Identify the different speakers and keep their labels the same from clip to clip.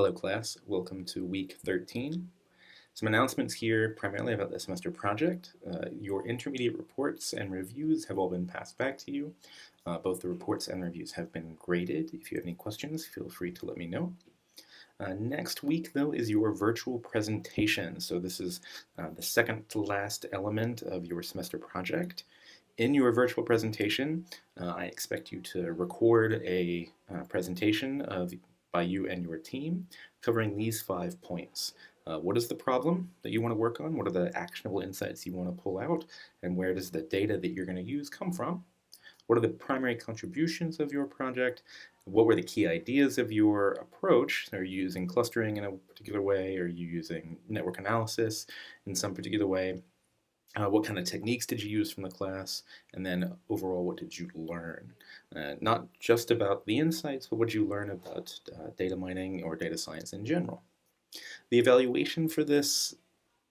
Speaker 1: Hello class, welcome to week 13. Some announcements here primarily about the semester project. Your intermediate reports and reviews have all been passed back to you. Both the reports and reviews have been graded. If you have any questions, feel free to let me know. Next week, though, is your virtual presentation. So this is the second to last element of your semester project. In your virtual presentation, I expect you to record a presentation by you and your team covering these 5 points. What is the problem that you want to work on? What are the actionable insights you want to pull out? And where does the data that you're going to use come from? What are the primary contributions of your project? What were the key ideas of your approach? Are you using clustering in a particular way? Are you using network analysis in some particular way? What kind of techniques did you use from the class? And then overall, what did you learn? Not just about the insights, but what did you learn about data mining or data science in general? The evaluation for this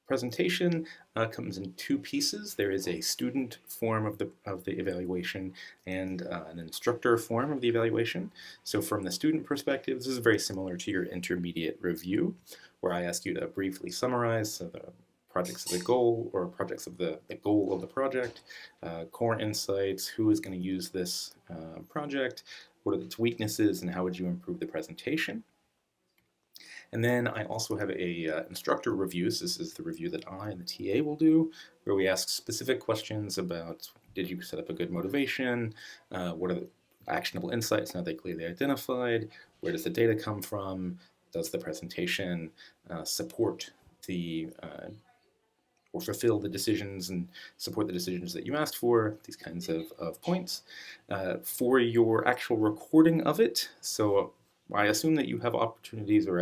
Speaker 1: presentation comes in two pieces. There is a student form of the evaluation and an instructor form of the evaluation. So from the student perspective, this is very similar to your intermediate review, where I ask you to briefly summarize the projects of the goal, or projects of the goal of the project, core insights, who is going to use this project, what are its weaknesses, and how would you improve the presentation. And then I also have a instructor reviews. This is the review that I and the TA will do, where we ask specific questions about, did you set up a good motivation? What are the actionable insights now they clearly identified? Where does the data come from? Does the presentation support the or fulfill the decisions and support the decisions that you asked for, these kinds of points. For your actual recording of it, so I assume that you have opportunities or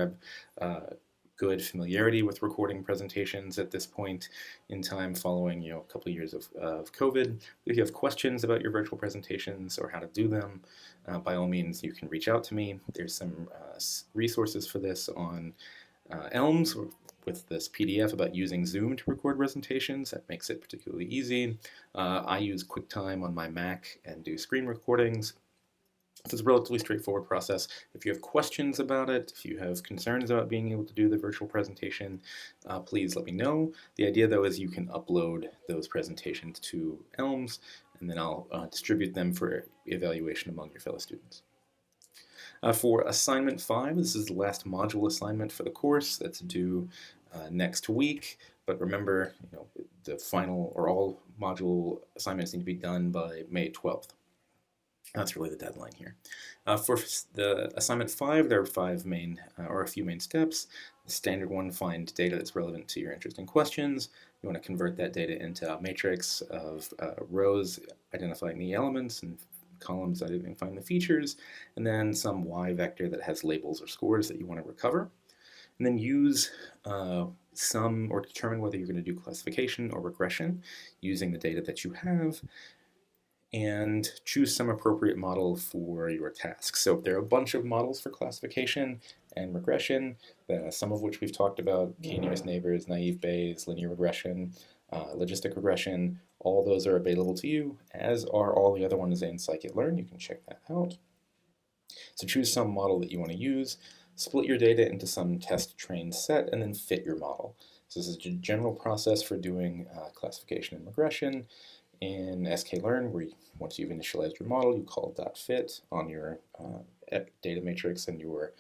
Speaker 1: have good familiarity with recording presentations at this point in time following a couple of years of COVID. If you have questions about your virtual presentations or how to do them, by all means you can reach out to me. There's some resources for this on Elms with this PDF about using Zoom to record presentations. That makes it particularly easy. I use QuickTime on my Mac and do screen recordings. So it's a relatively straightforward process. If you have questions about it, if you have concerns about being able to do the virtual presentation, please let me know. The idea, though, is you can upload those presentations to Elms, and then I'll distribute them for evaluation among your fellow students. For assignment 5, this is the last module assignment for the course that's due next week. But remember, the final or all module assignments need to be done by May 12th. That's really the deadline here. For the assignment 5, there are 5 main, or a few main steps. The standard one, find data that's relevant to your interest and questions. You want to convert that data into a matrix of rows identifying the elements and columns identifying the features, and then some Y vector that has labels or scores that you want to recover. And then use some, or determine whether you're going to do classification or regression using the data that you have, and choose some appropriate model for your task. So there are a bunch of models for classification and regression, some of which we've talked about: k-nearest neighbors, naive Bayes, linear regression, logistic regression. All those are available to you, as are all the other ones in scikit-learn. You can check that out. So choose some model that you want to use, split your data into some test-trained set, and then fit your model. So this is a general process for doing classification and regression. In sklearn, where once you've initialized your model, you call .fit on your data matrix and your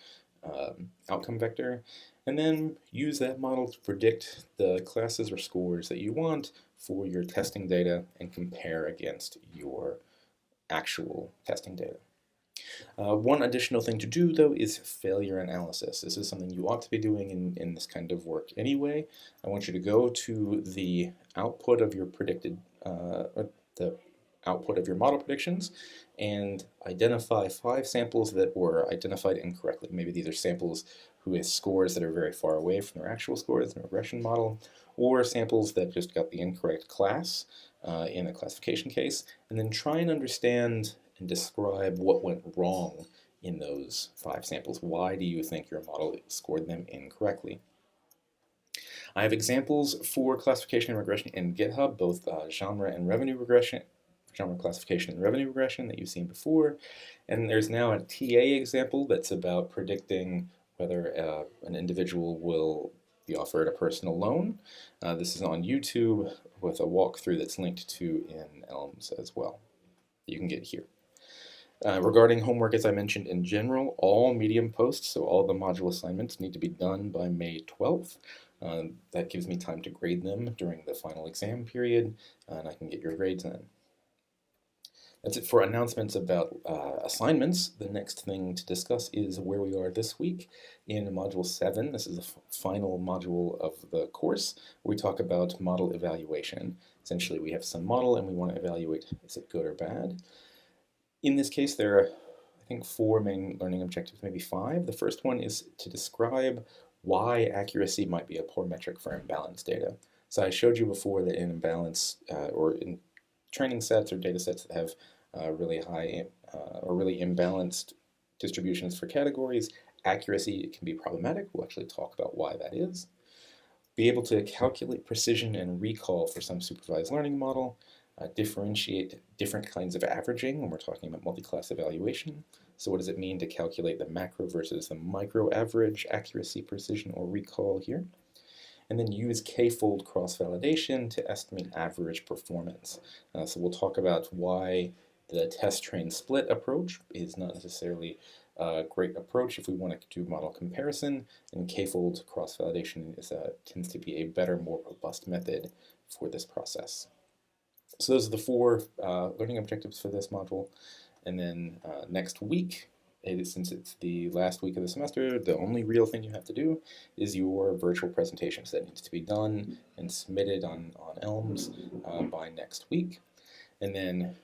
Speaker 1: outcome vector, and then use that model to predict the classes or scores that you want for your testing data and compare against your actual testing data. One additional thing to do, though, is failure analysis. This is something you ought to be doing in this kind of work anyway. I want you to go to the output of your predicted, the output of your model predictions, and identify 5 samples that were identified incorrectly. Maybe these are samples who have scores that are very far away from their actual scores in a regression model, or samples that just got the incorrect class in a classification case, and then try and understand and describe what went wrong in those 5 samples. Why do you think your model scored them incorrectly? I have examples for classification and regression in GitHub, both genre and revenue regression, genre classification and revenue regression that you've seen before. And there's now a TA example that's about predicting whether an individual will be offered a personal loan. This is on YouTube with a walkthrough that's linked to in Elms as well. You can get here. Regarding homework, as I mentioned in general, all Medium posts, so all the module assignments, need to be done by May 12th. That gives me time to grade them during the final exam period, and I can get your grades in. That's it for announcements about assignments. The next thing to discuss is where we are this week in Module 7. This is the final module of the course, where we talk about model evaluation. Essentially, we have some model and we want to evaluate, is it good or bad? In this case, there are, I think, 4 main learning objectives, maybe 5. The first one is to describe why accuracy might be a poor metric for imbalanced data. So I showed you before that in imbalance, or in training sets or data sets that have really high or really imbalanced distributions for categories, accuracy can be problematic. We'll actually talk about why that is. Be able to calculate precision and recall for some supervised learning model. Differentiate different kinds of averaging when we're talking about multi-class evaluation. So what does it mean to calculate the macro versus the micro average accuracy, precision, or recall here? And then use k-fold cross-validation to estimate average performance. So we'll talk about why the test-train split approach is not necessarily a great approach if we want to do model comparison, and k-fold cross-validation tends to be a better, more robust method for this process. So those are the 4 learning objectives for this module. And then next week, since it's the last week of the semester, the only real thing you have to do is your virtual presentation. So that needs to be done and submitted on Elms by next week. And then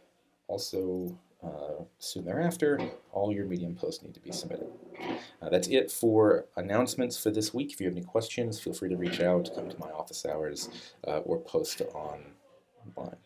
Speaker 1: also soon thereafter, all your Medium posts need to be submitted. That's it for announcements for this week. If you have any questions, feel free to reach out, come to my office hours, or post online.